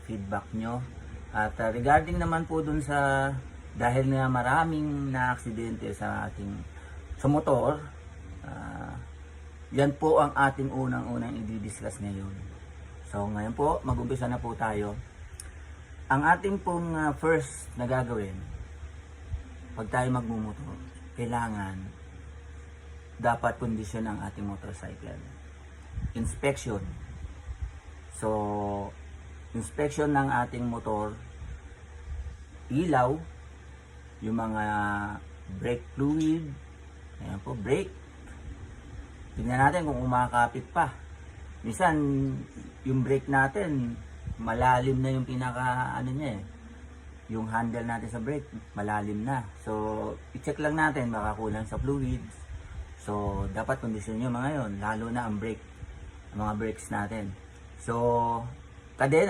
feedback nyo. At regarding naman po dun sa, dahil na maraming na-aksidente sa motor, yan po ang ating unang-unang i-discuss ngayon. So ngayon po, mag-umpisa na po tayo. Ang ating pong first na gagawin, pag tayo magmumotor, kailangan dapat kondisyon ang ating motorcycle. Inspection. So, inspection ng ating motor, ilaw, yung mga brake fluid, ayan po, brake. Tingnan natin kung umakapit pa. Minsan, yung brake natin, malalim na yung pinaka, yung handle natin sa brake, malalim na. So, i-check lang natin, baka kulang sa fluids. So, dapat kondisyon nyo mga yon, lalo na ang brake, ang mga brakes natin. So, kadena.